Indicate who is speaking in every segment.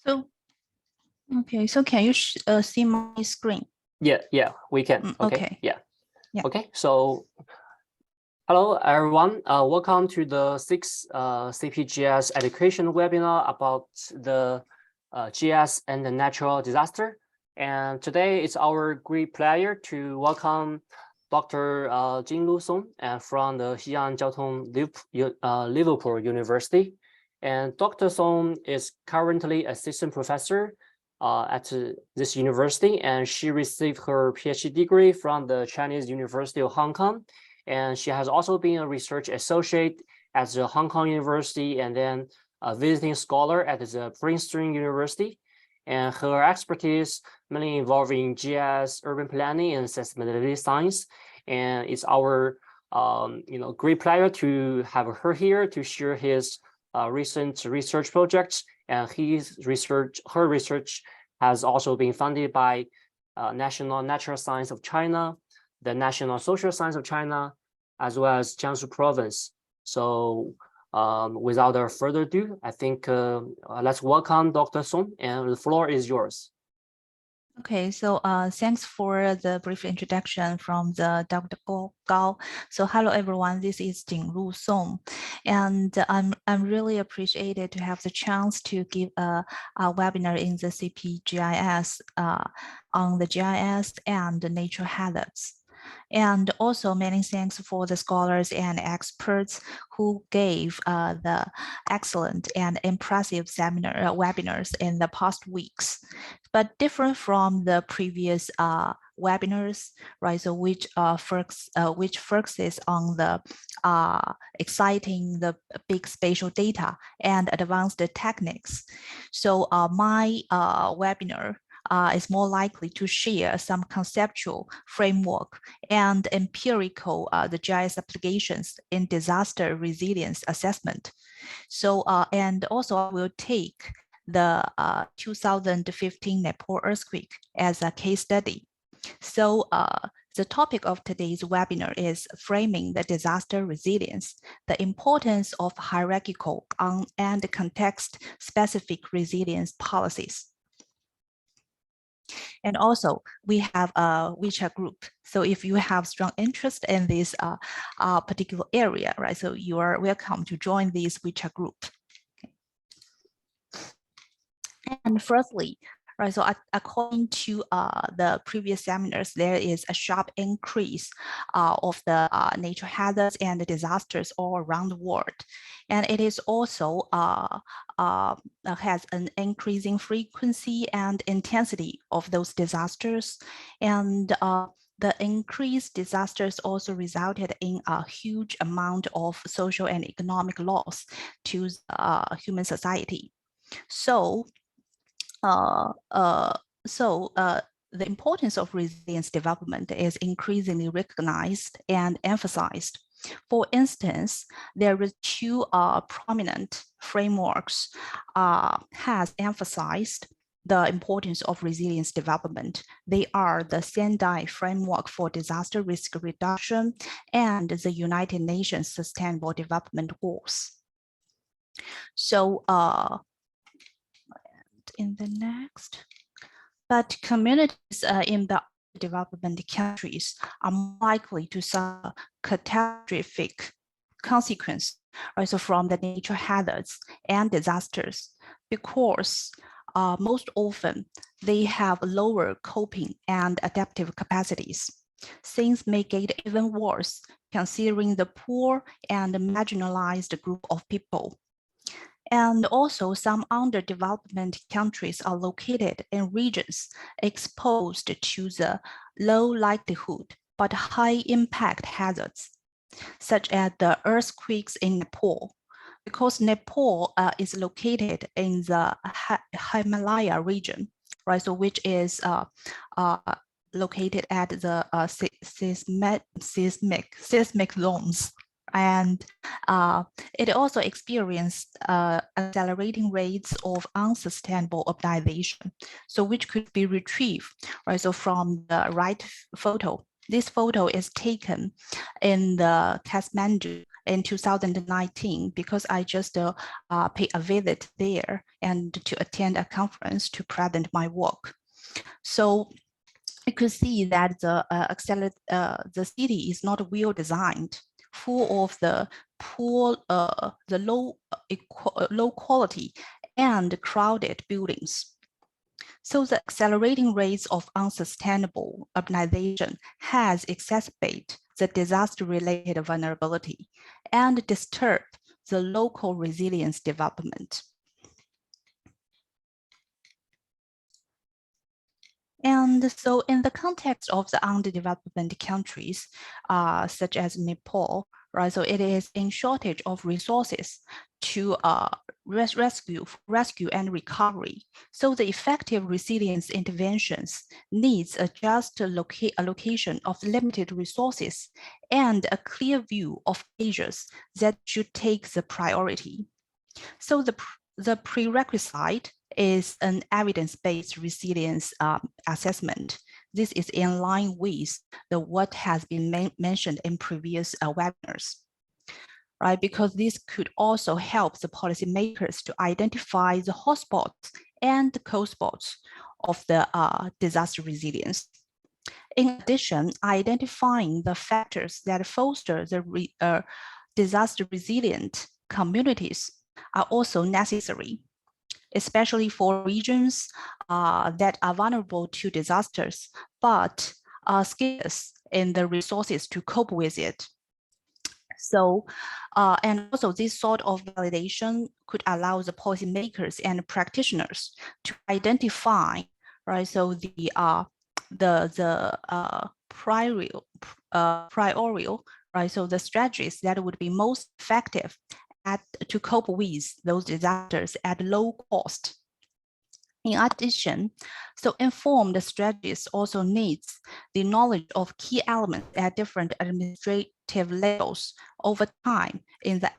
Speaker 1: So, okay, so can you see my screen?
Speaker 2: Yeah, we can.
Speaker 1: Okay.
Speaker 2: Yeah.
Speaker 1: Yeah.
Speaker 2: Okay, so hello, everyone. Welcome to the 6th CPGIS education webinar about the GIS and the natural disaster. And today it's our great pleasure to welcome Dr. Jinglu Song from the Xi'an Jiaotong-Liverpool University. And Dr. Song is currently assistant professor at this university, and she received her Ph.D. degree from the Chinese University of Hong Kong. And she has also been a research associate at the Hong Kong University and then a visiting scholar at the Princeton University. And her expertise mainly involving GIS, urban planning, and sustainability science. And it's our great pleasure to have her here to share his recent research projects. And her research has also been funded by National Natural Science of China, the National Social Science of China, as well as Jiangsu province. So without further ado, I think let's welcome Dr. Song, and the floor is yours.
Speaker 1: Okay, so thanks for the brief introduction from the Dr. Gao. So hello everyone, this is Jinglu Song, and I'm really appreciated to have the chance to give a webinar in the CPGIS on the GIS and the nature hazards. And also many thanks for the scholars and experts who gave the excellent and impressive webinars in the past weeks. But different from the previous webinars, right? So which focuses on the exciting the big spatial data and advanced techniques. So my webinar is more likely to share some conceptual framework and empirical the GIS applications in disaster resilience assessment. So and also I will take the 2015 Nepal earthquake as a case study. So the topic of today's webinar is framing the disaster resilience, the importance of hierarchical and context-specific resilience policies. And also, we have a WeChat group. So if you have strong interest in this particular area, right? So you are welcome to join this WeChat group. Okay. And firstly, right, so according to the previous seminars, there is a sharp increase of the nature hazards and the disasters all around the world. And it is also has an increasing frequency and intensity of those disasters. And the increased disasters also resulted in a huge amount of social and economic loss to human society. So the importance of resilience development is increasingly recognized and emphasized. For instance, there are two prominent frameworks has emphasized the importance of resilience development. They are the Sendai Framework for Disaster Risk Reduction and the United Nations Sustainable Development Goals. So in the next, but communities in the development countries are more likely to suffer catastrophic consequences also from the nature hazards and disasters because most often they have lower coping and adaptive capacities. Things may get even worse considering the poor and marginalized group of people. And also some underdevelopment countries are located in regions exposed to the low likelihood but high impact hazards, such as the earthquakes in Nepal. Because Nepal is located in the Himalaya region, right? So which is located at the seismic zones. And it also experienced accelerating rates of unsustainable urbanization, so which could be retrieved, right? So from the right photo, this photo is taken in the Kathmandu in 2019 because I just paid a visit there and to attend a conference to present my work. So you could see that the city is not well designed, full of the poor, the low quality and crowded buildings. So the accelerating rates of unsustainable urbanization has exacerbated the disaster-related vulnerability and disturbed the local resilience development. And so in the context of the underdeveloped countries, such as Nepal, right, so it is in shortage of resources to rescue and recovery. So the effective resilience interventions needs a just allocation of limited resources and a clear view of measures that should take the priority. So the prerequisite is an evidence-based resilience assessment. This is in line with what has been mentioned in previous webinars, right? Because this could also help the policymakers to identify the hotspots and the cold spots of the disaster resilience. In addition, identifying the factors that foster the disaster resilient communities are also necessary, especially for regions that are vulnerable to disasters, but are scarce in the resources to cope with it. So, and also this sort of validation could allow the policymakers and practitioners to identify, right? So the priorial, right? So the strategies that would be most effective to cope with those disasters at low cost. In addition, so informed strategies also needs the knowledge of key elements at different administrative levels over time in the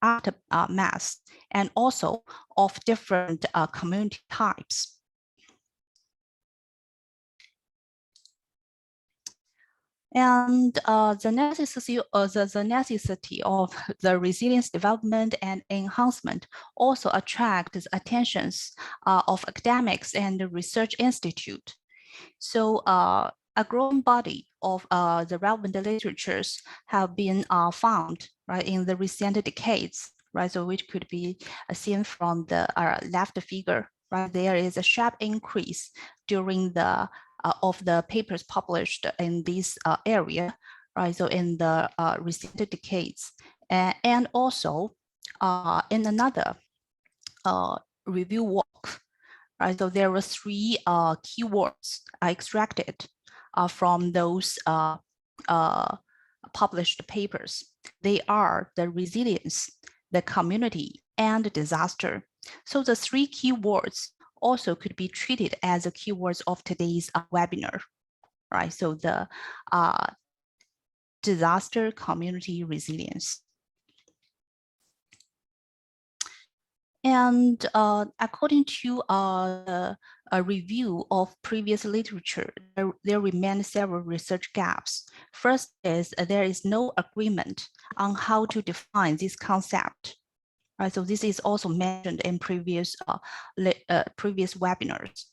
Speaker 1: aftermath, and also of different community types. And the necessity of the resilience development and enhancement also attract the attentions of academics and the research institute. So a growing body of the relevant literatures have been found, right, in the recent decades, right? So which could be seen from the left figure, right? There is a sharp increase during the of the papers published in this area, right? So in the recent decades, and also in another review work, right? So there were three keywords extracted from those published papers. They are the resilience, the community, and disaster. So the three keywords also could be treated as the keywords of today's webinar, right? So the disaster, community, resilience. And according to a review of previous literature, there remain several research gaps. First is there is no agreement on how to define this concept. Right, so this is also mentioned in previous webinars.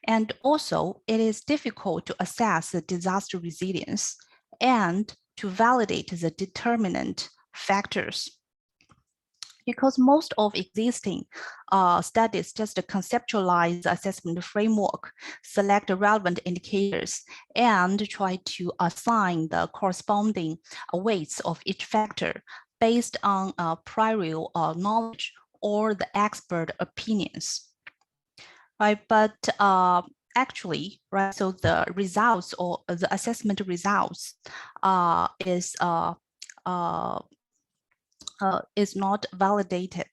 Speaker 1: And also, it is difficult to assess the disaster resilience and to validate the determinant factors, because most of existing studies just conceptualize the assessment framework, select relevant indicators, and try to assign the corresponding weights of each factor based on prior knowledge or the expert opinions, right? But actually, right, so the results or the assessment results is not validated,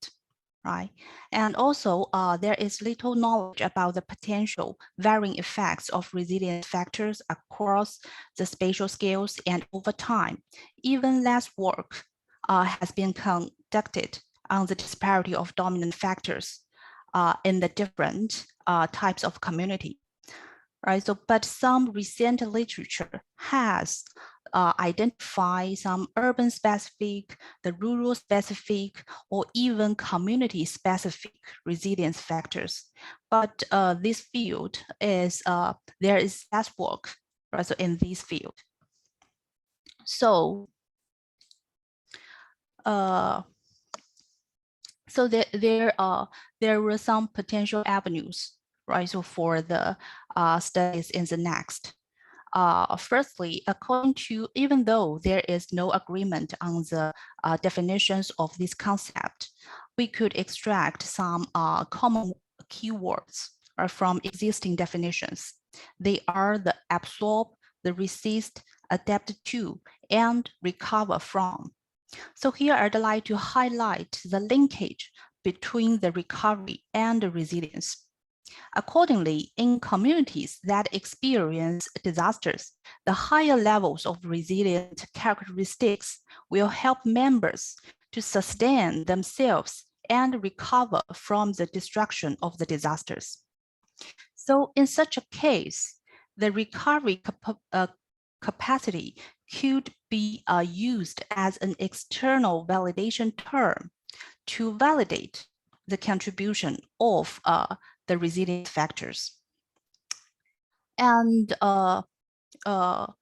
Speaker 1: right? And also there is little knowledge about the potential varying effects of resilience factors across the spatial scales and over time. Even less work has been conducted on the disparity of dominant factors in the different types of community, right? So, but some recent literature has identify some urban specific, the rural specific, or even community specific resilience factors. But this field is, there is less work, right, so in this field. So, so there were some potential avenues, right, so for the studies in the next. Firstly, according to, even though there is no agreement on the definitions of this concept, we could extract some common keywords from existing definitions. They are the absorb, the resist, adapt to, and recover from. So here I'd like to highlight the linkage between the recovery and the resilience. Accordingly, in communities that experience disasters, the higher levels of resilient characteristics will help members to sustain themselves and recover from the destruction of the disasters. So in such a case, the recovery capacity could be used as an external validation term to validate the contribution of the resilience factors. And also,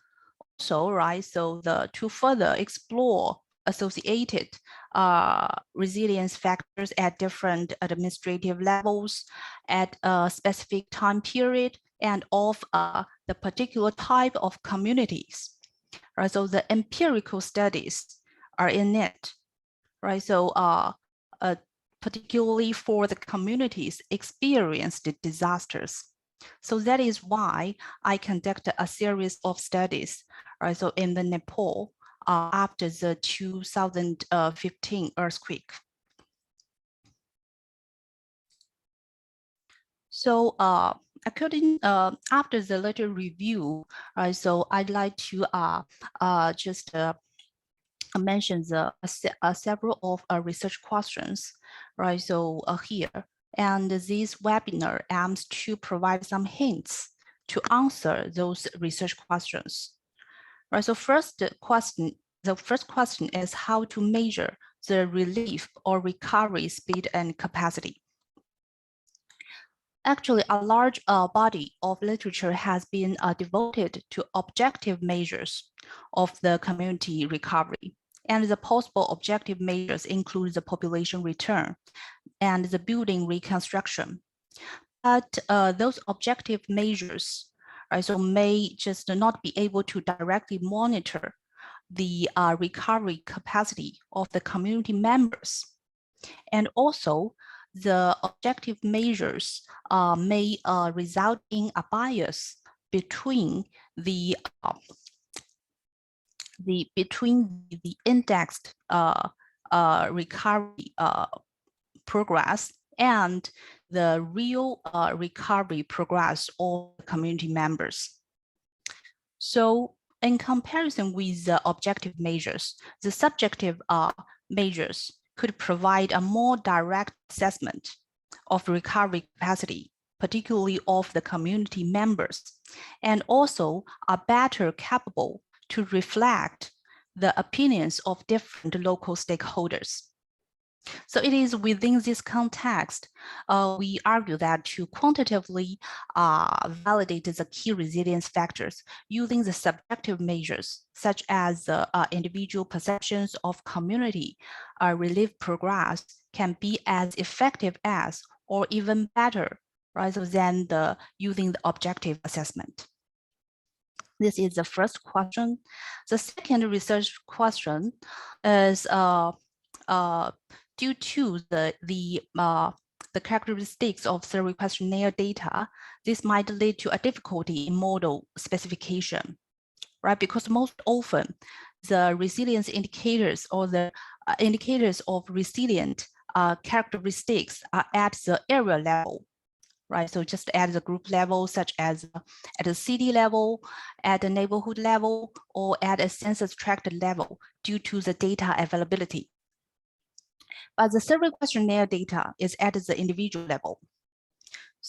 Speaker 1: right, so to further explore associated resilience factors at different administrative levels at a specific time period and of the particular type of communities, right? So the empirical studies are in it, right? So particularly for the communities experienced disasters. So that is why I conducted a series of studies, right? So in the Nepal after the 2015 earthquake. So according after the later review, right? So I'd like to just mention the several of research questions, right? So here, and this webinar aims to provide some hints to answer those research questions, right? So the first question is how to measure the relief or recovery speed and capacity. Actually, a large body of literature has been devoted to objective measures of the community recovery. And the possible objective measures include the population return and the building reconstruction. But those objective measures, right, so may just not be able to directly monitor the recovery capacity of the community members. And also, the objective measures may result in a bias between the indexed recovery progress and the real recovery progress of community members. So in comparison with the objective measures, the subjective measures could provide a more direct assessment of recovery capacity, particularly of the community members, and also are better capable to reflect the opinions of different local stakeholders. So it is within this context, we argue that to quantitatively validate the key resilience factors using the subjective measures, such as the individual perceptions of community relief progress, can be as effective as or even better rather than using the objective assessment. This is the first question. The second research question is due to the characteristics of survey questionnaire data, this might lead to a difficulty in model specification, right? Because most often the resilience indicators or the indicators of resilient characteristics are at the area level, right? So just at the group level, such as at the city level, at the neighborhood level, or at a census tract level due to the data availability. But the survey questionnaire data is at the individual level.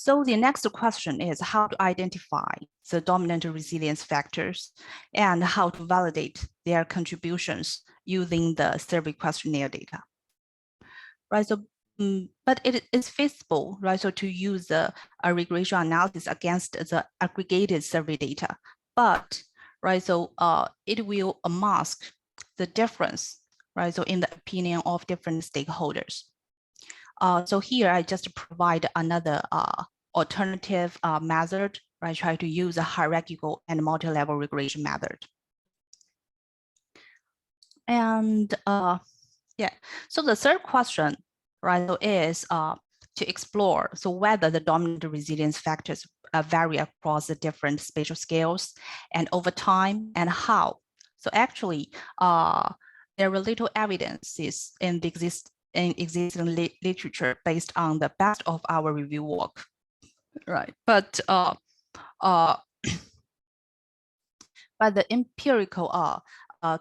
Speaker 1: So the next question is how to identify the dominant resilience factors and how to validate their contributions using the survey questionnaire data. Right, so but it is feasible, right? So to use a regression analysis against the aggregated survey data, but right, so it will mask the difference, right? So in the opinion of different stakeholders. So here I just provide another alternative method, right? Try to use a hierarchical and multi-level regression method. And yeah, so the third question, right, so is to explore so whether the dominant resilience factors vary across the different spatial scales and over time, and how. So actually, there are little evidences in the existing literature based on the best of our review work, right? But by the empirical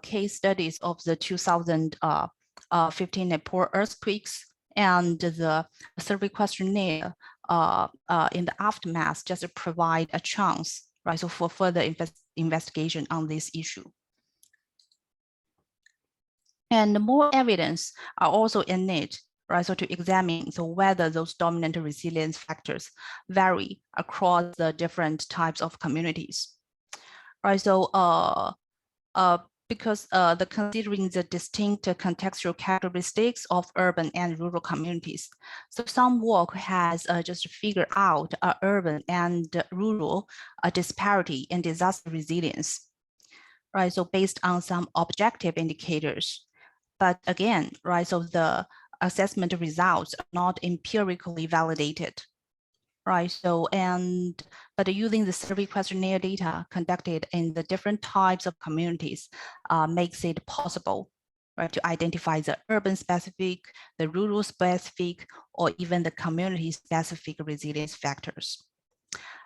Speaker 1: case studies of the 2015 Nepal earthquakes and the survey questionnaire in the aftermath just provide a chance, right? So for further investigation on this issue. And more evidence are also in need, right? So to examine so whether those dominant resilience factors vary across the different types of communities, right? So because considering the distinct contextual characteristics of urban and rural communities. So some work has just figured out urban and rural disparity in disaster resilience, right? So based on some objective indicators. But again, right, so the assessment results are not empirically validated. Right, so but using the survey questionnaire data conducted in the different types of communities makes it possible, right, to identify the urban specific, the rural specific, or even the community specific resilience factors.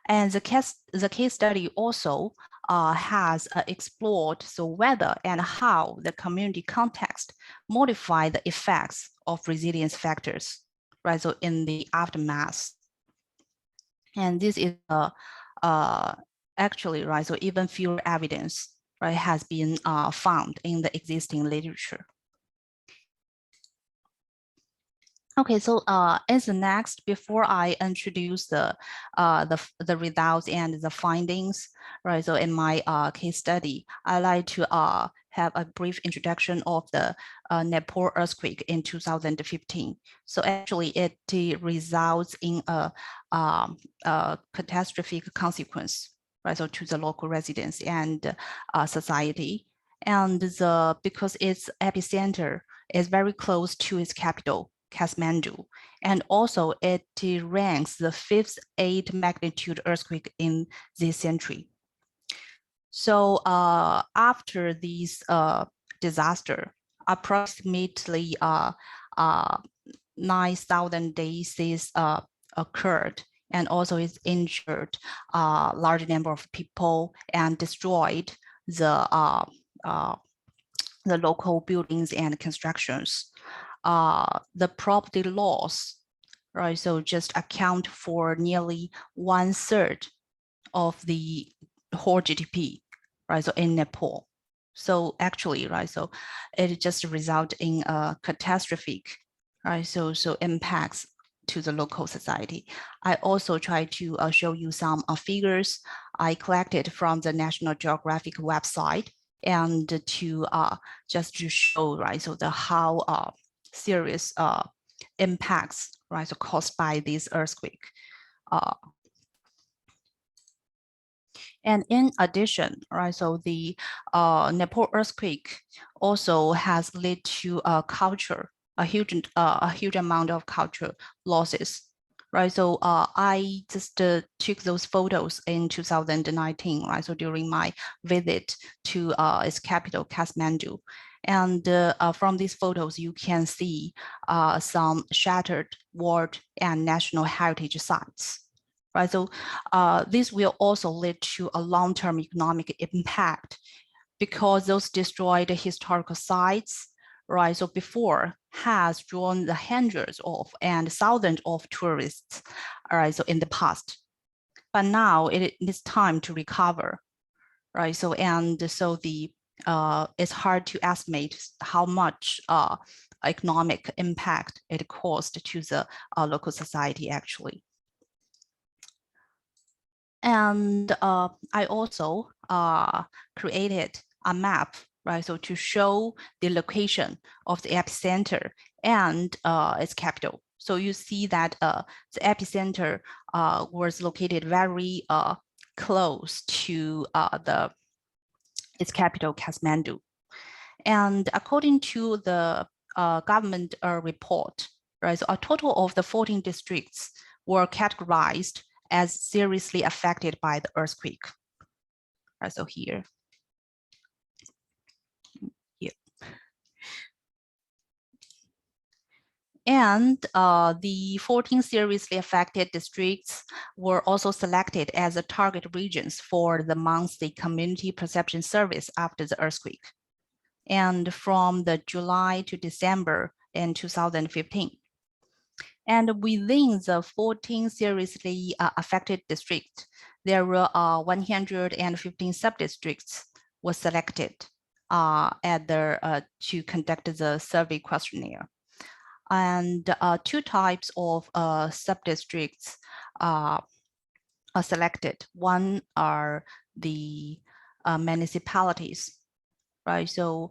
Speaker 1: And the case study also has explored so whether and how the community context modify the effects of resilience factors, right, so in the aftermath. And this is actually, right, so even fewer evidence, right, has been found in the existing literature. Okay, so as the next, before I introduce the results and the findings, right? So in my case study, I like to have a brief introduction of the Nepal earthquake in 2015. So actually, it results in a catastrophic consequence, right? So to the local residents and society, and because its epicenter is very close to its capital, Kathmandu, and also it ranks the 5th 8 magnitude earthquake in this century. So after this disaster, approximately 9,000 deaths occurred, and also it's injured a large number of people and destroyed the local buildings and constructions. The property loss, right? So just account for nearly 1/3 of the whole GDP, right? So in Nepal. So actually, right? So it just result in a catastrophic, right? So impacts to the local society. I also try to show you some figures I collected from the National Geographic website, and to just to show, right? So how serious impacts, right, so caused by this earthquake. And in addition, right, so the Nepal earthquake also has led to a huge amount of cultural losses, right? So I just took those photos in 2019, right? So during my visit to its capital, Kathmandu. And from these photos, you can see some shattered world and national heritage sites, right? So this will also lead to a long-term economic impact because those destroyed historical sites, right, so before has drawn the hundreds of and thousands of tourists right, so in the past. But now it is time to recover, right? So it's hard to estimate how much economic impact it caused to the local society actually. And I also created a map, right? So to show the location of the epicenter and its capital. So you see that the epicenter was located very close to its capital, Kathmandu. And according to the government report, right, so a total of the 14 districts were categorized as seriously affected by the earthquake. Right, so here. And the 14 seriously affected districts were also selected as the target regions for the monthly community perception service after the earthquake. And from the July to December in 2015. And within the 14 seriously affected districts, there were 115 sub-districts were selected to conduct the survey questionnaire. And two types of sub-districts are selected. One are the municipalities, right? So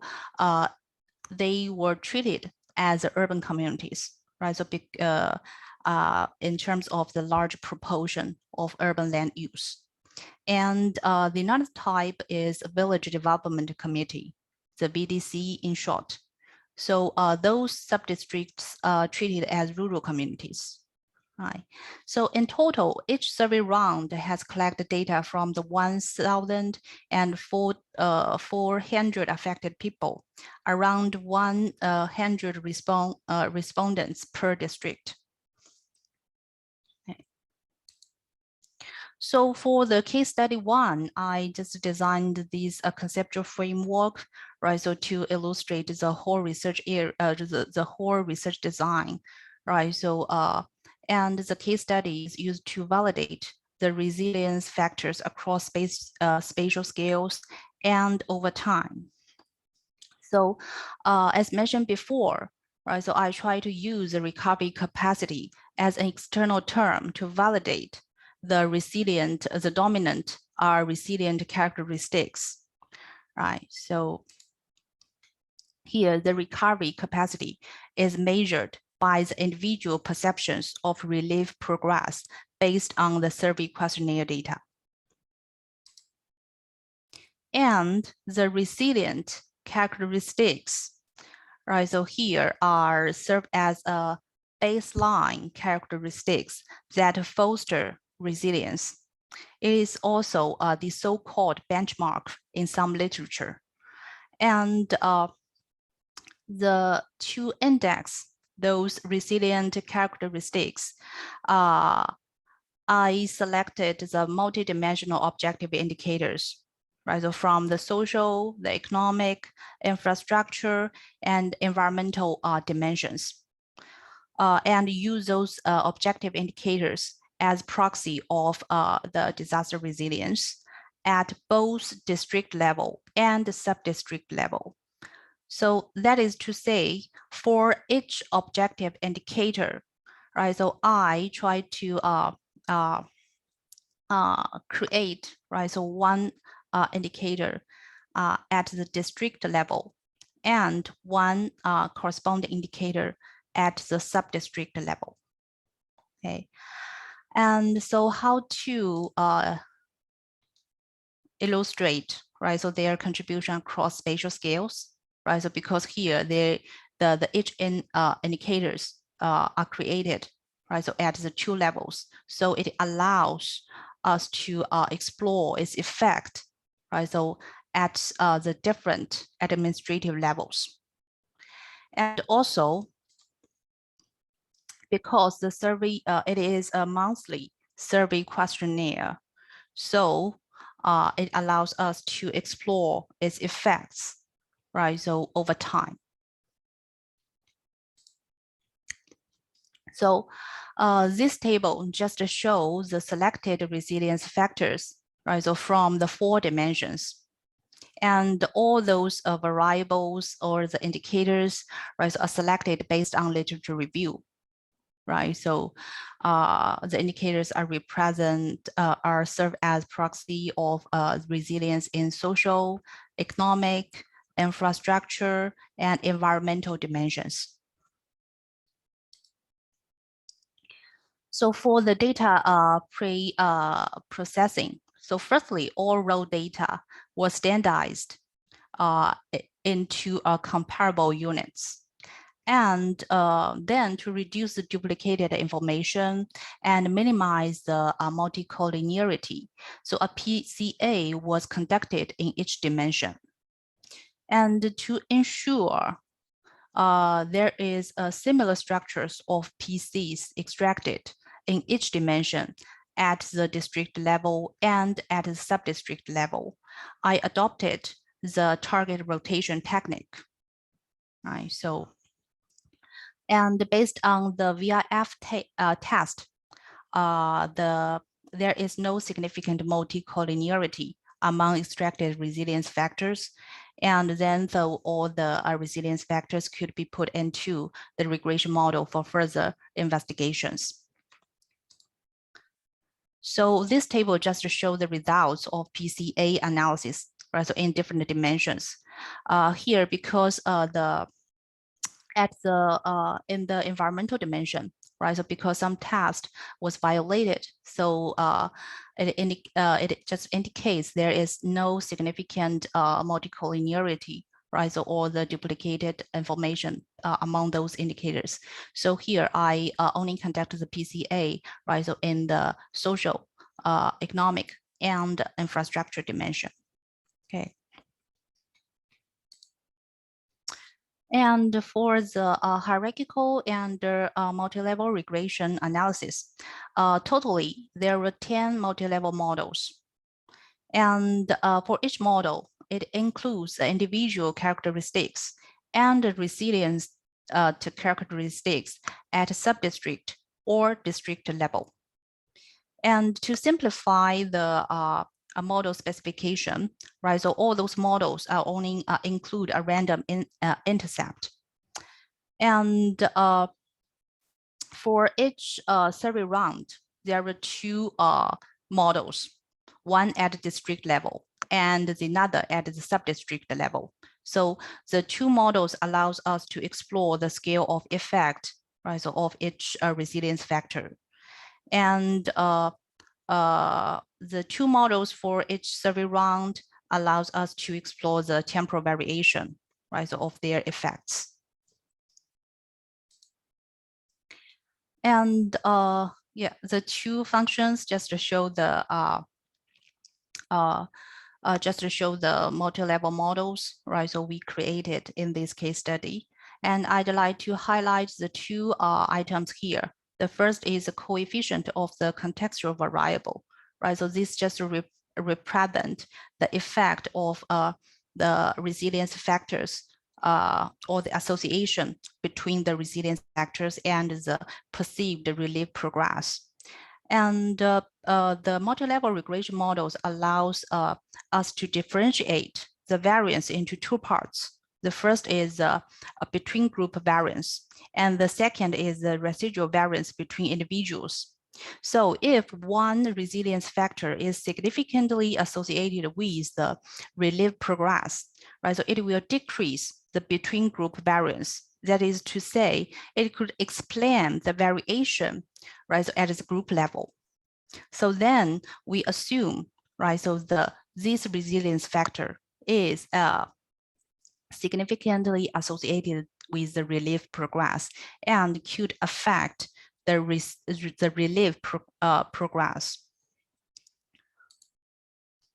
Speaker 1: they were treated as urban communities, right? So in terms of the large proportion of urban land use. And the another type is a village development committee, the VDC in short. So those sub-districts are treated as rural communities. Right. So in total, each survey round has collected data from the 1,400 affected people, around 100 respondents per district. Okay. So for the case study one, I just designed this conceptual framework, right? So to illustrate the whole research area, the whole research design, right? So and the case study is used to validate the resilience factors across spatial scales and over time. So as mentioned before, right, so I try to use the recovery capacity as an external term to validate the dominant are resilient characteristics, right? So here the recovery capacity is measured by the individual perceptions of relief progress based on the survey questionnaire data. And the resilient characteristics, right? So here are served as a baseline characteristics that foster resilience. It is also the so-called benchmark in some literature. And to index those resilient characteristics, I selected the multidimensional objective indicators, right? So from the social, the economic, infrastructure, and environmental dimensions, and use those objective indicators as proxy of the disaster resilience at both district level and sub-district level. So that is to say, for each objective indicator, right? So I try to create, right? So one indicator at the district level and one corresponding indicator at the sub-district level. Okay, and so how to illustrate, right? So their contribution across spatial scales, right? So because here each indicators are created, right? So at the two levels, so it allows us to explore its effect, right? So at the different administrative levels. And also, because the survey, it is a monthly survey questionnaire, so it allows us to explore its effects, right? So over time. So this table just shows the selected resilience factors, right? So from the 4 dimensions. And all those variables or the indicators, right, are selected based on literature review, right? So the indicators are serve as proxy of resilience in social, economic, infrastructure, and environmental dimensions. So for the data processing, so firstly, all raw data was standardized into comparable units. And then to reduce the duplicated information and minimize the multicollinearity. So a PCA was conducted in each dimension. And to ensure there is similar structures of PCs extracted in each dimension at the district level and at the sub-district level, I adopted the target rotation technique. Right, so, and based on the VIF test, there is no significant multicollinearity among extracted resilience factors. And then all the resilience factors could be put into the regression model for further investigations. So this table just shows the results of PCA analysis, right? So in different dimensions. Here, because in the environmental dimension, right? So because some test was violated, so it just indicates there is no significant multicollinearity, right? So all the duplicated information among those indicators. So here I only conducted the PCA, right? So in the social, economic, and infrastructure dimension. Okay. And for the hierarchical and multi-level regression analysis, totally there were 10 multi-level models. And for each model, it includes the individual characteristics and the resilience to characteristics at sub-district or district level. And to simplify the a model specification, right? So all those models are only include a random intercept. And for each survey round, there were 2 models, one at the district level and another at the sub-district level. So the 2 models allows us to explore the scale of effect, right? So of each resilience factor. And the 2 models for each survey round allows us to explore the temporal variation, right, so of their effects. And yeah, the 2 functions just to show the multi-level models, right? So we created in this case study, and I'd like to highlight the 2 items here. The first is the coefficient of the contextual variable, right? So this just represent the effect of the resilience factors or the association between the resilience factors and the perceived relief progress. And the multi-level regression models allows us to differentiate the variance into 2 parts. The first is a between group variance, and the second is the residual variance between individuals. So if one resilience factor is significantly associated with the relief progress, right, so it will decrease the between group variance. That is to say, it could explain the variation, right, so at the group level. So then we assume, right, so this resilience factor is significantly associated with the relief progress and could affect the relief progress.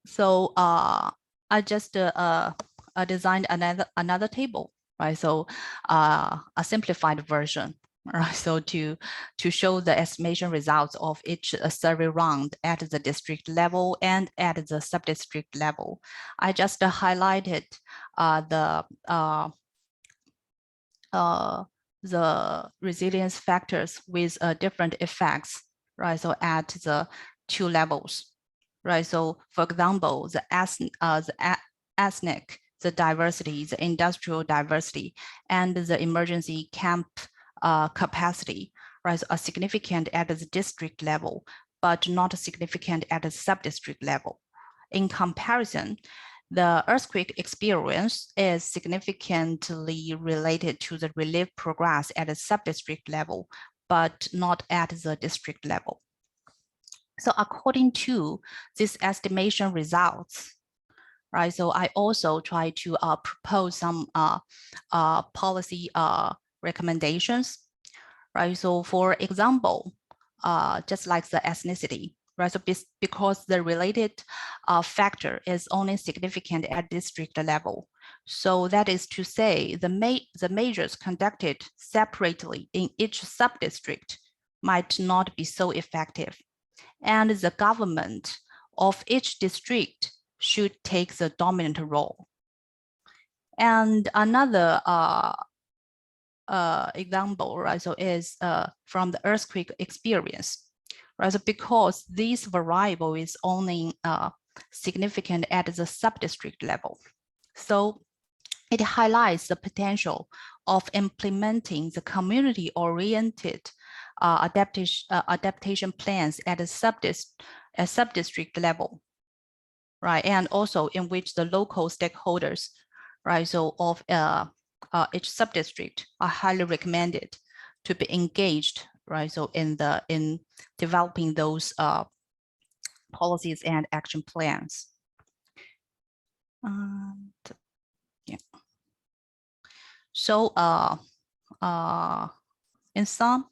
Speaker 1: So I just designed another table, right? So a simplified version, right? So to show the estimation results of each survey round at the district level and at the sub-district level. I just the resilience factors with different effects, right? So at the two levels, right? So for example, the ethnic, the diversity, the industrial diversity, and the emergency camp capacity, right? So are significant at the district level, but not significant at the sub-district level. In comparison, the earthquake experience is significantly related to the relief progress at the sub-district level, but not at the district level. So according to these estimation results, right, so I also try to propose some policy recommendations, right? So for example, just like the ethnicity, right? So because the related factor is only significant at district level. So that is to say the measures conducted separately in each sub-district might not be so effective. And the government of each district should take the dominant role. And another example, right, so is from the earthquake experience, right? So because this variable is only significant at the sub-district level, so it highlights the potential of implementing the community-oriented adaptation plans at a sub-district level, right? And also in which the local stakeholders, right, so of each sub-district are highly recommended to be engaged, right? So in developing those policies and action plans. Yeah. So in sum,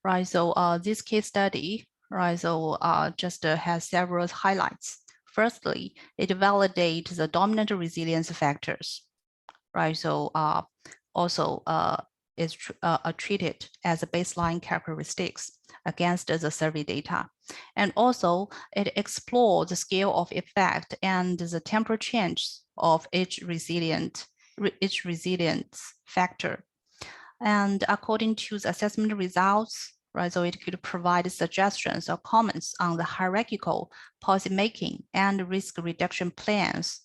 Speaker 1: right, so this case study, right, so just has several highlights. Firstly, it validates the dominant resilience factors, right? So also is treated as a baseline characteristics against the survey data. And also it explores the scale of effect and the temporal change of each resilience factor. And according to the assessment results, right, so it could provide suggestions or comments on the hierarchical policymaking and risk reduction plans.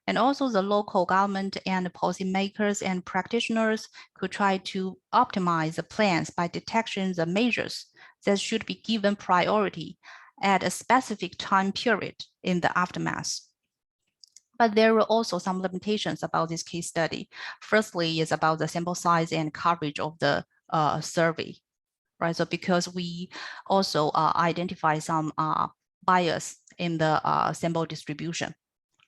Speaker 1: And also the local government and policymakers and practitioners could try to optimize the plans by detecting the measures that should be given priority at a specific time period in the aftermath. But there were also some limitations about this case study. Firstly, is about the sample size and coverage of the survey, right? So because we also identify some bias in the sample distribution,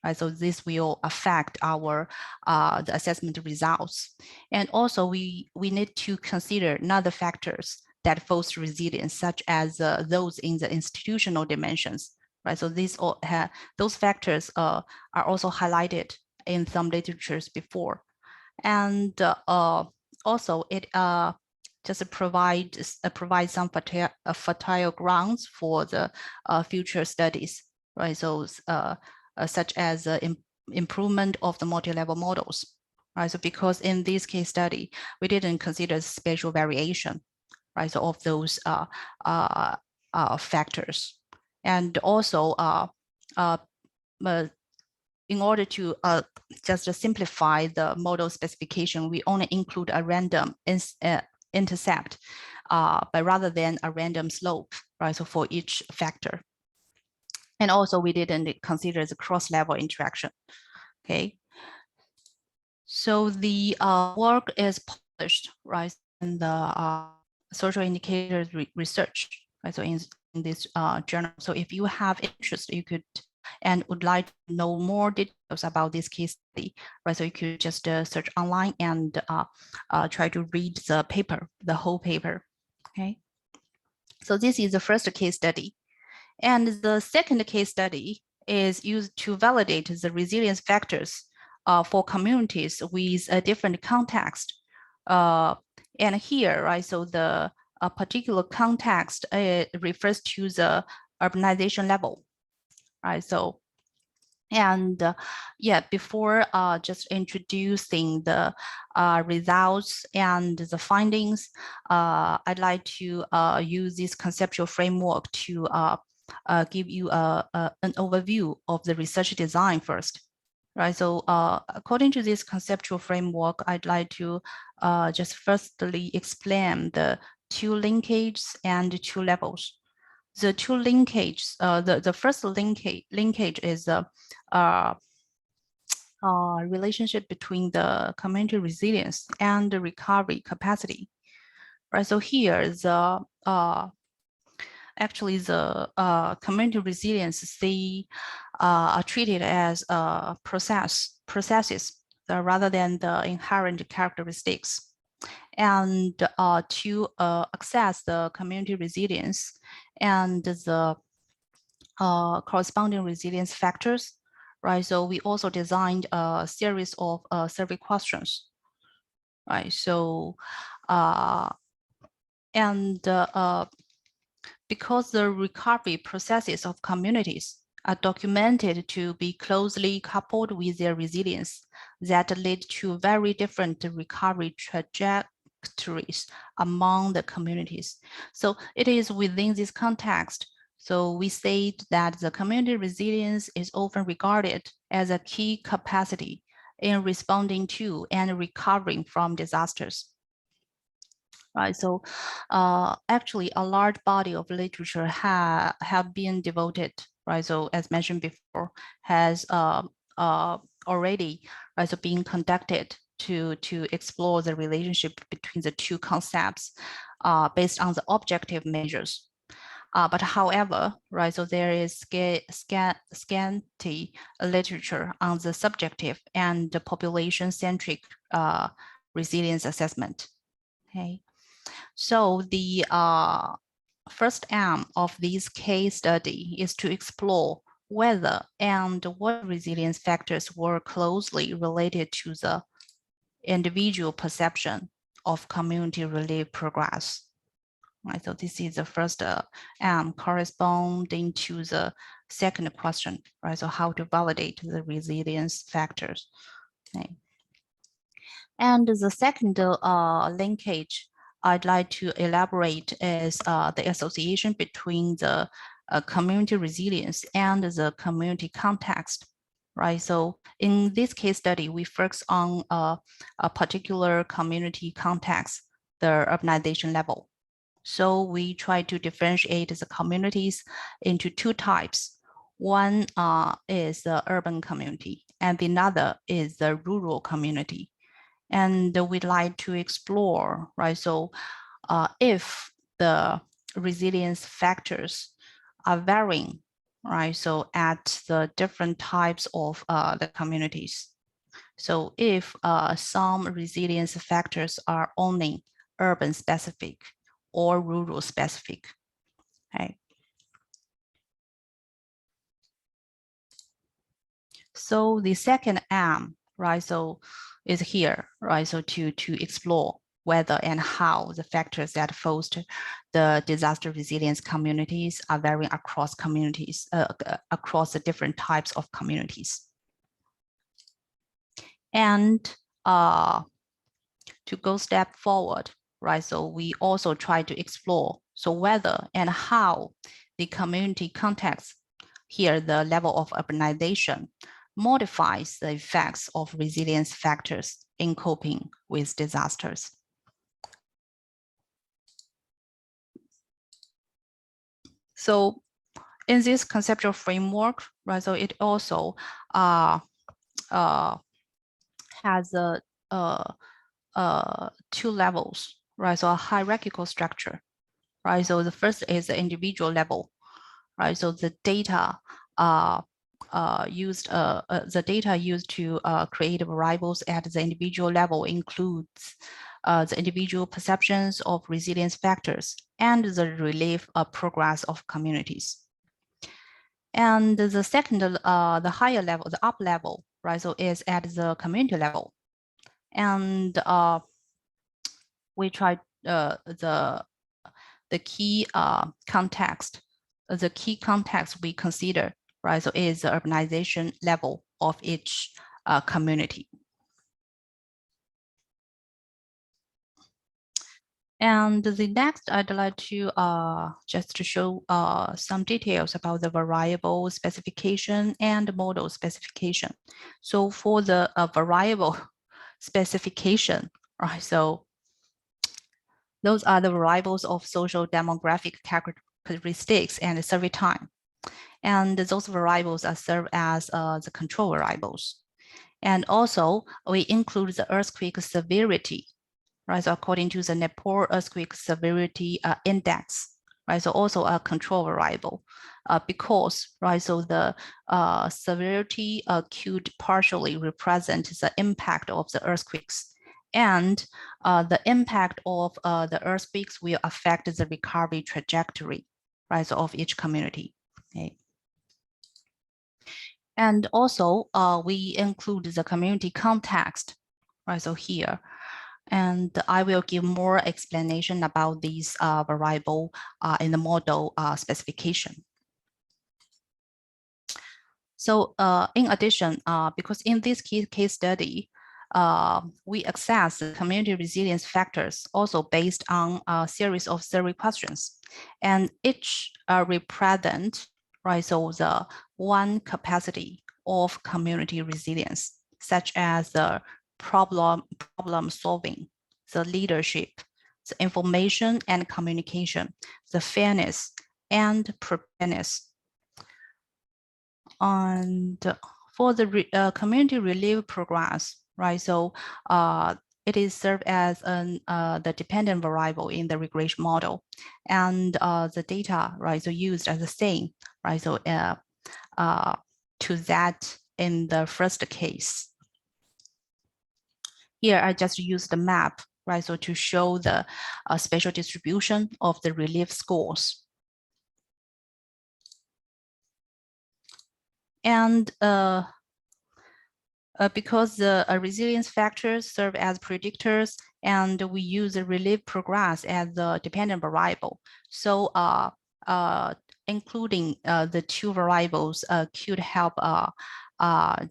Speaker 1: right? So this will affect our the assessment results. And also we need to consider other factors that foster resilience, such as those in the institutional dimensions, right? So those factors are also highlighted in some literatures before. And also it just provide some fertile grounds for the future studies, right? So such as improvement of the multi-level models, right? So because in this case study, we didn't consider spatial variation, right? So of those factors. And also in order to just simplify the model specification, we only include a random intercept, but rather than a random slope, right? So for each factor. And also we didn't consider the cross-level interaction, okay? So the work is published, right, in the social indicators research, right? So in this journal. So if you have interest, you could and would like to know more details about this case study, right? So you could just search online and try to read the paper, the whole paper, okay? So this is the first case study. And the second case study is used to validate the resilience factors for communities with a different context. And here, right, so the particular context refers to the urbanization level, right? So And yeah, before just introducing the results and the findings, I'd like to use this conceptual framework to give you an overview of the research design first. Right, so according to this conceptual framework, I'd like to just firstly explain the two linkages and two levels. The two linkages, the first linkage is the relationship between the community resilience and the recovery capacity. Right, so here the actually the community resilience are treated as processes rather than the inherent characteristics. And to access the community resilience and the corresponding resilience factors, right? So we also designed a series of survey questions, right? So, because the recovery processes of communities are documented to be closely coupled with their resilience, that lead to very different recovery trajectories among the communities. So it is within this context, so we say that the community resilience is often regarded as a key capacity in responding to and recovering from disasters. Right, so actually a large body of literature have been devoted, right? So as mentioned before, has already, right, so being conducted to explore the relationship between the two concepts based on the objective measures. But however, right, so there is scanty literature on the subjective and the population-centric resilience assessment. Okay. So the first aim of this case study is to explore whether and what resilience factors were closely related to the individual perception of community relief progress. Right, so this is the first aim corresponding to the second question, right? So how to validate the resilience factors. Okay. And the second linkage I'd like to elaborate is the association between the community resilience and the community context, right? So in this case study, we focus on a particular community context, the urbanization level. So we try to differentiate the communities into two types. One is the urban community, and another is the rural community. And we'd like to explore, right? So if the resilience factors are varying, right? So at the different types of the communities. So if some resilience factors are only urban specific or rural specific, right? So the second aim, right, so is here, right? So to explore whether and how the factors that foster the disaster resilience communities are varying across communities, across the different types of communities. And to go step forward, right? So we also try to explore, so whether and how the community context, here the level of urbanization, modifies the effects of resilience factors in coping with disasters. So in this conceptual framework, right, so it also has two levels, right? So a hierarchical structure, right? So the first is the individual level, right? So the data used to create variables at the individual level includes the individual perceptions of resilience factors and the relief progress of communities. And the second, the higher level, the up level, right? So is at the community level. And we try the key context. The key context we consider right? So is the urbanization level of each community. And the next, I'd like to just to show some details about the variable specification and model specification. So for the variable specification, right? So those are the variables of social demographic characteristics and survey time. And those variables are served as the control variables. And also we include the earthquake severity, right? So according to the Nepal earthquake severity index, right? So also a control variable because, right? So the severity could partially represent the impact of the earthquakes, and the impact of the earthquakes will affect the recovery trajectory, right? So of each community. Okay. And also we include the community context, right? So here. And I will give more explanation about these variable in the model specification. So in addition, because in this case study, we assess the community resilience factors also based on a series of survey questions, and each represent, right, so the one capacity of community resilience, such as the problem solving, the leadership, the information and communication, the fairness and preparedness. And for the community relief programs, right? So it is served as the dependent variable in the regression model, and the data, right? So used as the same, right? So to that in the first case. Here, I just use the map, right? So to show the spatial distribution of the relief scores. And because the resilience factors serve as predictors, and we use the relief progress as the dependent variable. So including the two variables could help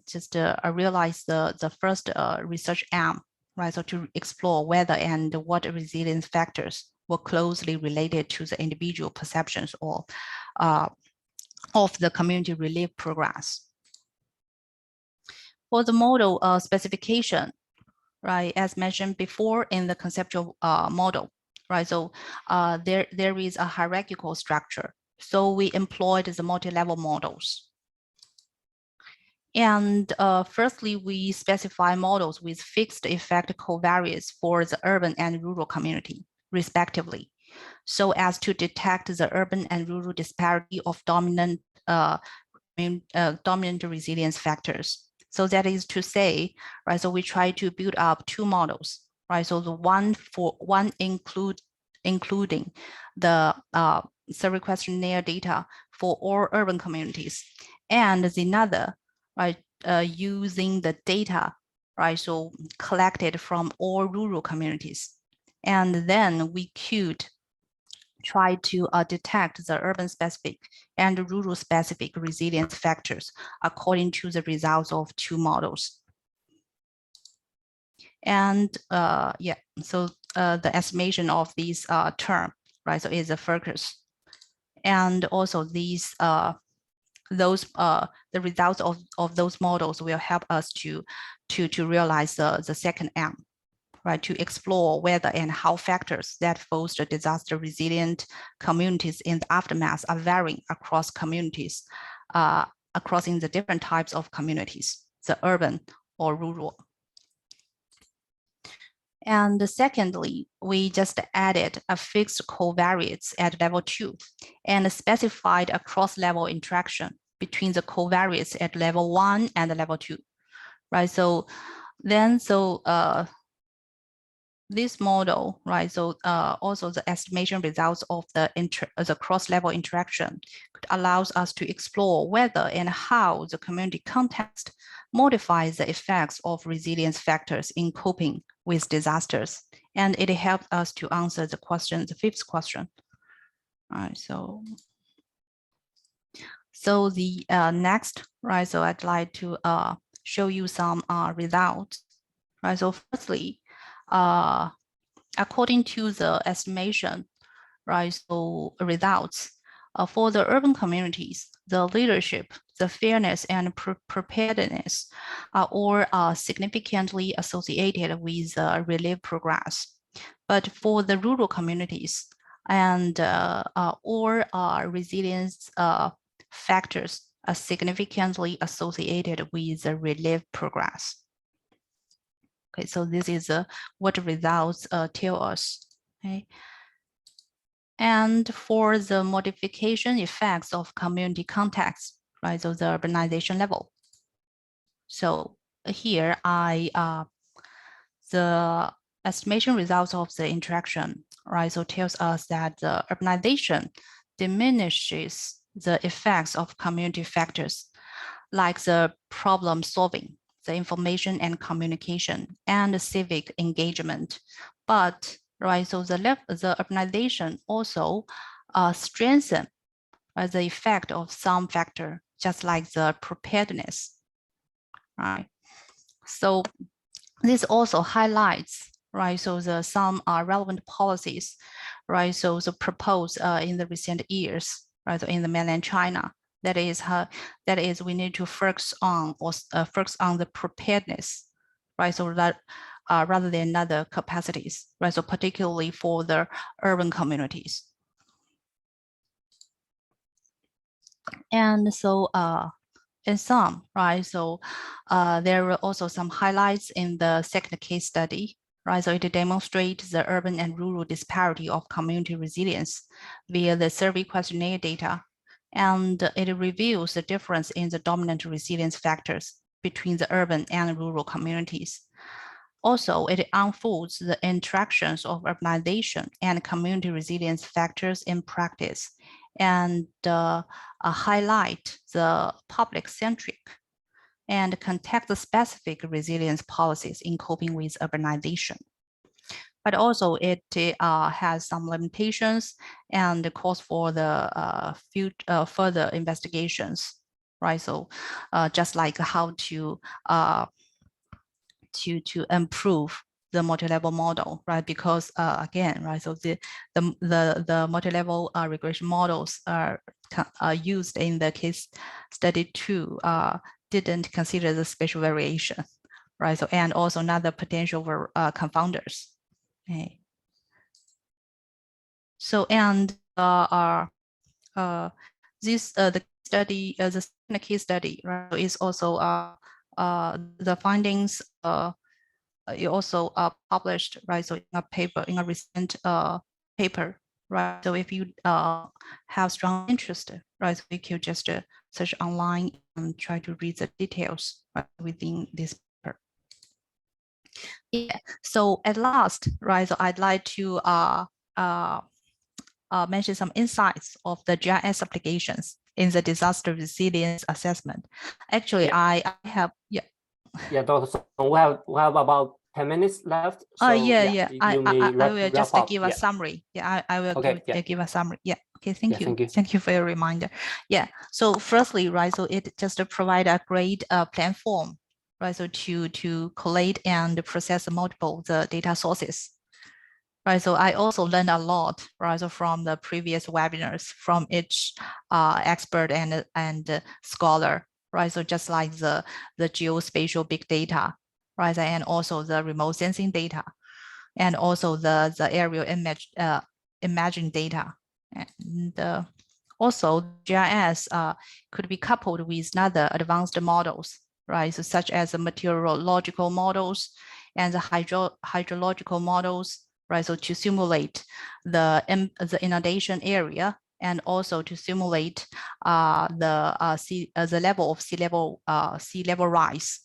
Speaker 1: just realize the first research aim, right? So to explore whether and what resilience factors were closely related to the individual perceptions or of the community relief progress. For the model specification, right, as mentioned before in the conceptual model, right, so there is a hierarchical structure. So we employed the multi-level models. And firstly, we specify models with fixed effect covariates for the urban and rural community, respectively, so as to detect the urban and rural disparity of dominant resilience factors. So that is to say, right, so we try to build up two models, right? So the one including the survey questionnaire data for all urban communities, and another, right, using the data, right, so collected from all rural communities. And then we could try to detect the urban specific and rural specific resilience factors according to the results of two models. And yeah, so the estimation of these term, right, so is a focus. And also these the results of those models will help us to realize the second M, right, to explore whether and how factors that foster disaster resilient communities in the aftermath are varying across communities, across in the different types of communities, the urban or rural. And secondly, we just added a fixed covariates at level 2 and specified a cross-level interaction between the covariates at level 1 and level 2, right? So then, this model, right? So also the estimation results of the cross-level interaction allows us to explore whether and how the community context modifies the effects of resilience factors in coping with disasters. And it helps us to answer the fifth question. All right, so So the next, right, so I'd like to show you some results, right? So firstly, according to the estimation, right, so results for the urban communities, the leadership, the fairness, and preparedness are all significantly associated with relief progress. But for the rural communities and all resilience factors are significantly associated with the relief progress. Okay, so this is what results tell us. Okay. And for the modification effects of community context, right? So the urbanization level. So here the estimation results of the interaction, right? So tells us that the urbanization diminishes the effects of community factors like the problem solving, the information and communication, and the civic engagement. But right, so the urbanization also strengthen the effect of some factor, just like the preparedness, right? So this also highlights, right, so some relevant policies, right, so proposed in the recent years, right, so in the mainland China. That is we need to focus on the preparedness, right, so that rather than other capacities, right, so particularly for the urban communities. And so in some, right, so there were also some highlights in the second case study, right? So it demonstrates the urban and rural disparity of community resilience via the survey questionnaire data. And it reveals the difference in the dominant resilience factors between the urban and rural communities. Also, it unfolds the interactions of urbanization and community resilience factors in practice and highlight the public-centric and context-specific resilience policies in coping with urbanization. But also it has some limitations and calls for the further investigations, right? So just like how to improve the multi-level model, right? Because again, right, so the multi-level regression models are used in the case study 2 didn't consider the spatial variation, right? So and also another potential confounders. Okay. So and this the study the second case study, right, is also the findings it also published, right? So in a paper, in a recent paper, right? So if you have strong interest, right, so you could just search online and try to read the details, right, within this paper. Yeah. So at last, right, so I'd like to mention some insights of the GIS applications in the disaster resilience assessment. Actually,
Speaker 2: yeah.
Speaker 1: I have, yeah.
Speaker 2: Yeah, Dr. Song, we have about 10 minutes left. So
Speaker 1: yeah.
Speaker 2: you may
Speaker 1: I will just
Speaker 2: up.
Speaker 1: give a summary. Yeah, I will give a summary. Yeah. Okay, thank you. Thank you for your reminder. Yeah. So firstly, right, so it just provide a great platform, right? So to collate and process multiple the data sources. Right, so I also learned a lot, right, so from the previous webinars from each expert and scholar, right? So just like the geospatial big data, right, and also the remote sensing data, and also the aerial imaging data, and also GIS could be coupled with other advanced models, right? So such as the meteorological models and the hydrological models, right? So to simulate the inundation area and also to simulate the level of sea level rise,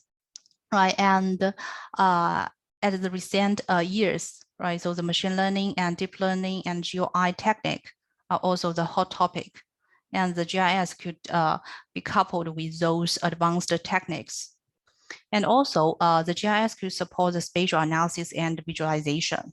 Speaker 1: right? And at the recent years, right? So the machine learning and deep learning and GeoEye technique are also the hot topic, and the GIS could be coupled with those advanced techniques. And also, the GIS could support the spatial analysis and visualization,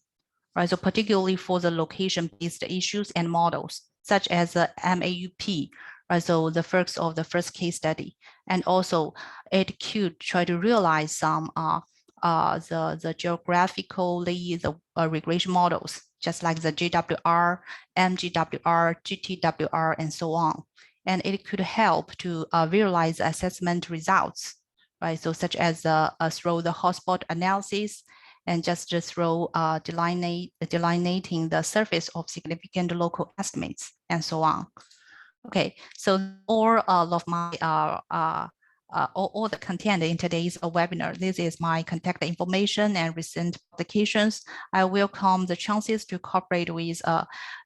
Speaker 1: right? So particularly for the location-based issues and models, such as the MAUP, right? So the first case study, and also it could try to realize some the geographically the regression models, just like the GWR, MGWR, GTWR, and so on. And it could help to visualize assessment results, right? So such as through the hotspot analysis, and just through delineating the surface of significant local estimates, and so on. Okay, so all of my all the content in today's webinar. This is my contact information and recent publications. I welcome the chances to cooperate with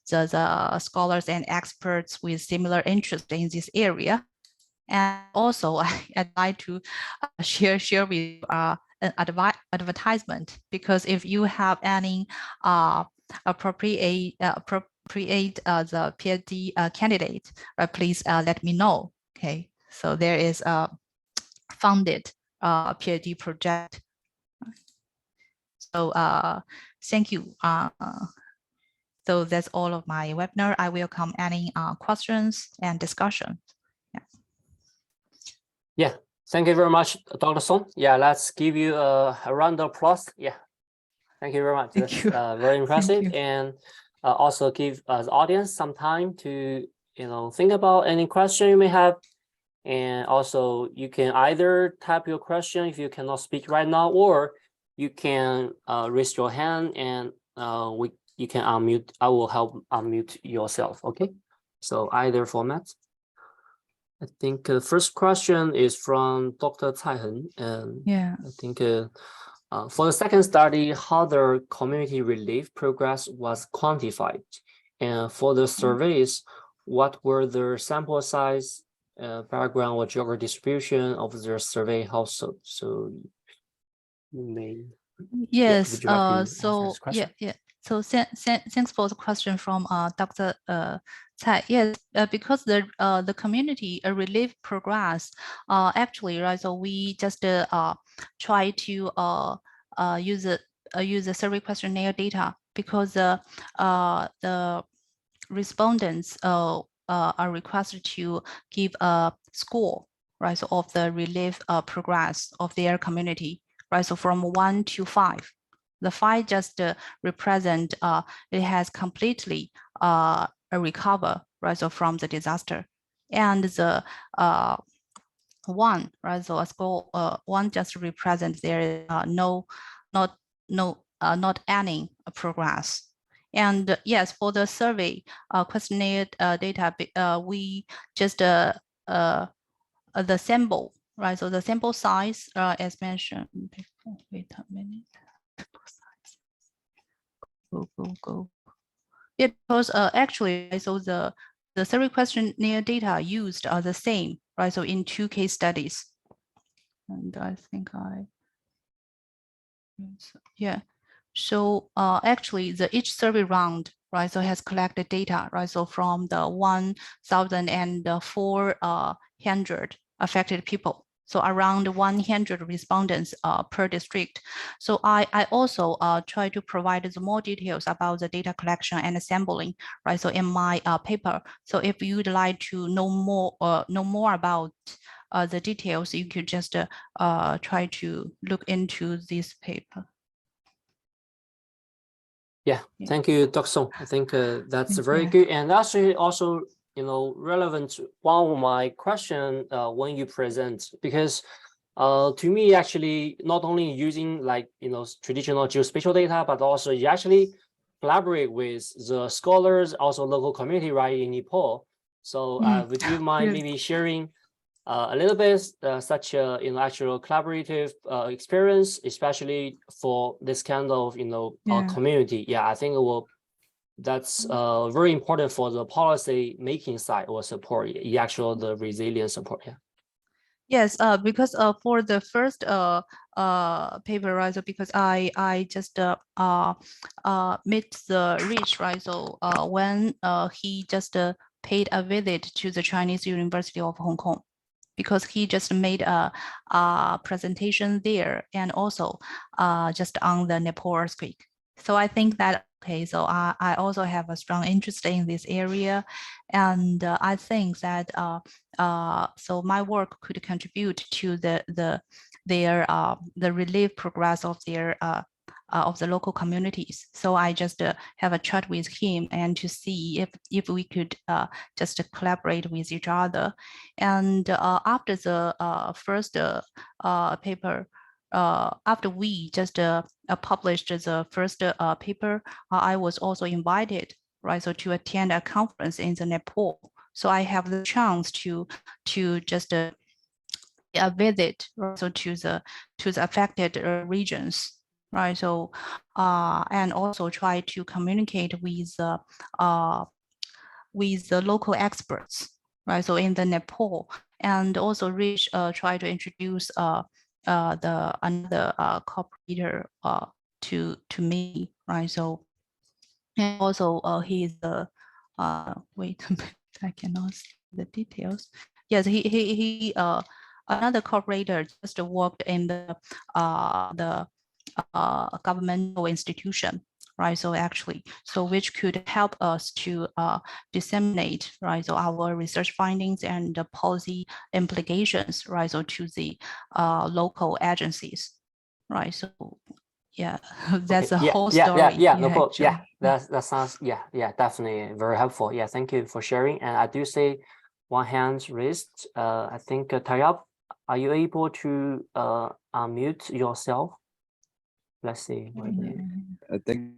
Speaker 1: the scholars and experts with similar interest in this area. And also, I'd like to share with you an advertisement, because if you have any appropriate the Ph.D. Candidate, please let me know. Okay, so there is a funded Ph.D. project. So thank you. So that's all of my webinar. I welcome any questions and discussion.
Speaker 2: Yeah, thank you very much, Dr. Song. Yeah, let's give you a round of applause. Yeah, thank you very much.
Speaker 1: Thank
Speaker 2: That's
Speaker 1: you.
Speaker 2: very impressive. And also give the audience some time to think about any question you may have. And also you can either type your question if you cannot speak right now, or you can raise your hand and you can unmute. I will help unmute yourself. Okay, so either format. I think the first question is from Dr. Cai Hen, and I think for the second study, how the community relief progress was quantified, and for the surveys, what were the sample size, background, or geographic distribution of the survey household? So you may.
Speaker 1: Yes.
Speaker 2: Would you like to answer
Speaker 1: So
Speaker 2: this question?
Speaker 1: So thanks for the question from Dr. Cai. Yes, because the community relief progress actually, right? So we just try to use the survey questionnaire data, because the respondents are requested to give a score, right? So of the relief progress of their community, right? So from 1 to 5. The 5 just represent it has completely recovered, right? So from the disaster, and the 1, right? So a score 1 just represents there is not any progress. And yes, for the survey questionnaire data, we just the sample, right? So the sample size, as mentioned before. Wait a minute. Go. Yeah, because actually, so the survey questionnaire data used are the same, right? So in 2 case studies, and I think so actually each survey round, right, so has collected data, right, so from the 1,400 affected people, so around 100 respondents per district. So I also try to provide more details about the data collection and sampling, right, so in my paper. So if you'd like to know more about the details, you could just try to look into this paper.
Speaker 2: Yeah, thank you, Dr. Song. I think that's very good, and actually also relevant to one of my question when you present, because to me actually not only using like traditional geospatial data, but also you actually collaborate with the scholars, also local community, right, in Nepal. So would you mind maybe sharing a little bit such a actual collaborative experience, especially for this kind of community? Yeah, I think that's very important for the policy making side or support, the resilience support. Yeah.
Speaker 1: Yes, because for the first paper, right? So because I just met the Rich, right? So when he just paid a visit to the Chinese University of Hong Kong, because he just made a presentation there, and also just on the Nepal earthquake. So I think that, okay, so I also have a strong interest in this area. And I think that so my work could contribute to the relief progress of their of the local communities. So I just have a chat with him and to see if we could just collaborate with each other. And after the first paper, after we just published the first paper, I was also invited, right, so to attend a conference in the Nepal. So I have the chance to just visit, right, so to the affected regions, right? So and also try to communicate with the local experts, right? So in the Nepal, and also try to introduce another cooperator to me, right? So and also he's wait a minute, I cannot see the details. Yes, he another cooperator just worked in the governmental institution, right? So actually, so which could help us to disseminate, right, so our research findings and the policy implications, right, so to the local agencies, right? So yeah, that's
Speaker 2: Okay.
Speaker 1: a whole
Speaker 2: Yeah,
Speaker 1: story.
Speaker 2: no problem.
Speaker 1: Actually.
Speaker 2: That sounds definitely very helpful. Yeah, thank you for sharing. And I do see one hand raised. I think Tayyab, are you able to unmute yourself? Let's see.
Speaker 3: I think.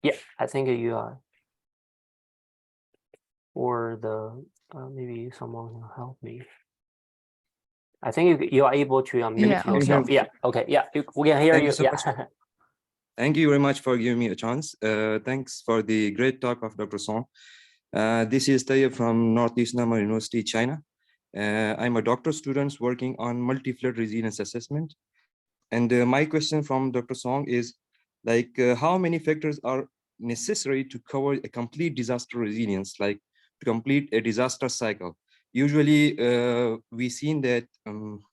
Speaker 2: Yeah, I think you are. Or the maybe someone can help me. I think you are able to unmute yourself. Yeah. Okay. Yeah, we can hear
Speaker 3: Thank
Speaker 2: you.
Speaker 3: you so much. Thank you very much for giving me a chance. Thanks for the great talk of Dr. Song. This is Tayyab from Northeast Namar University, China. I'm a doctoral student working on multi-flood resilience assessment. And my question from Dr. Song is, like, how many factors are necessary to cover a complete disaster resilience, like to complete a disaster cycle? Usually, we've seen that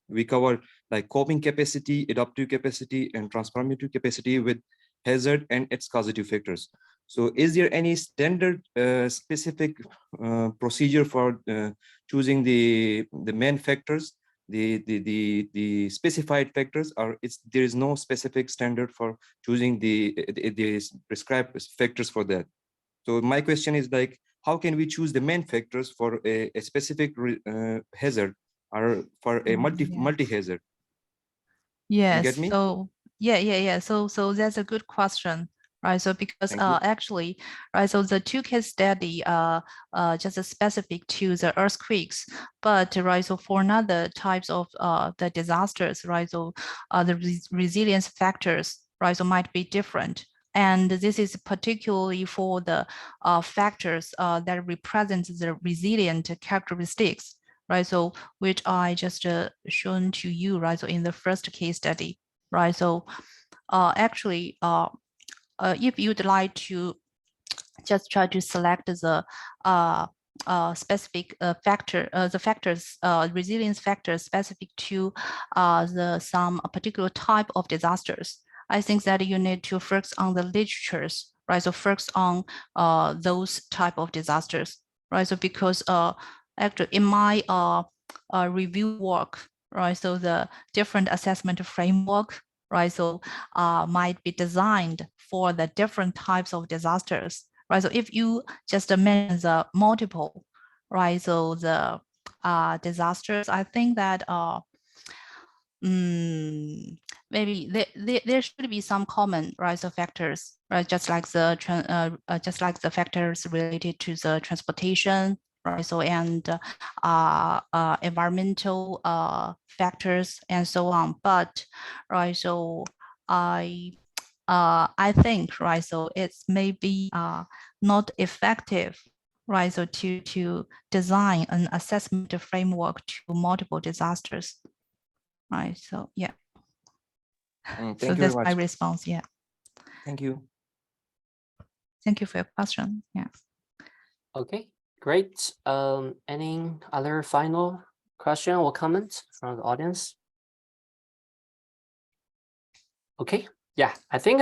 Speaker 3: we cover like coping capacity, adaptive capacity, and transformative capacity with hazard and its causative factors. So is there any standard specific procedure for choosing the main factors, the specified factors, or there is no specific standard for choosing the prescribed factors for that? So my question is, like, how can we choose the main factors for a specific hazard or for a multi-hazard?
Speaker 1: Yes.
Speaker 3: You get me?
Speaker 1: So yeah. So that's a good question, right? So because actually, right, so the two case study just specific to the earthquakes, but right, so for another types of the disasters, right, so the resilience factors, right, so might be different. And this is particularly for the factors that represent the resilient characteristics, right? So which I just shown to you, right? So in the first case study, right? So actually, if you'd like to just try to select the specific factor, the factors, resilience factors specific to some particular type of disasters, I think that you need to focus on the literatures, right? So focus on those type of disasters, right? So because actually in my review work, right? So the different assessment framework, right? So might be designed for the different types of disasters, right? So if you just mention the multiple, right? So the disasters, I think that maybe there should be some common, right, so factors, right, just like the factors related to the transportation, right, so and environmental factors and so on. But right, so I think, right, so it's maybe not effective, right, so to design an assessment framework to multiple disasters, right? So yeah. So that's my response. Yeah.
Speaker 3: Thank you.
Speaker 1: Thank you for your question. Yeah.
Speaker 2: Okay, great. Any other final question or comment from the audience? Okay. Yeah, I think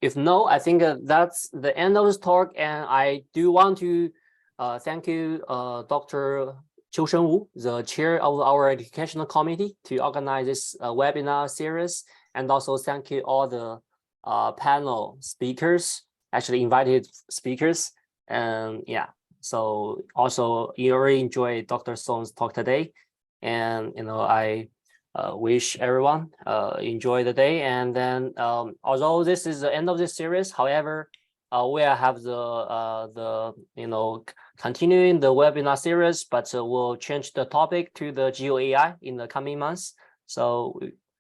Speaker 2: if no, I think that's the end of this talk. And I do want to thank you, Dr. Qiu Wu, the chair of our educational committee, to organize this webinar series. And also thank you all the panel speakers, actually invited speakers. And yeah, so also you already enjoyed Dr. Song's talk today. And I wish everyone enjoy the day. And then although this is the end of this series, however, we have the continuing the webinar series, but we'll change the topic to the GeoAI in the coming months. So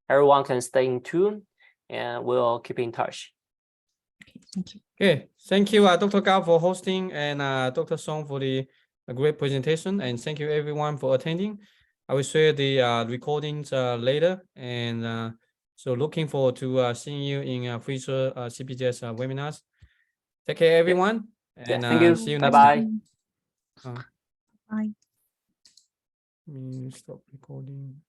Speaker 2: everyone can stay in tune, and we'll keep in touch.
Speaker 1: Thank you.
Speaker 4: Okay, thank you, Dr. Gao, for hosting, and Dr. Song for the great presentation, and thank you everyone for attending. I will share the recordings later, and so looking forward to seeing you in future CPGIS webinars. Take care, everyone, and
Speaker 2: thank you.
Speaker 4: see you
Speaker 2: Bye
Speaker 4: next
Speaker 2: bye.
Speaker 4: time.
Speaker 1: Bye.
Speaker 4: Let me stop recording.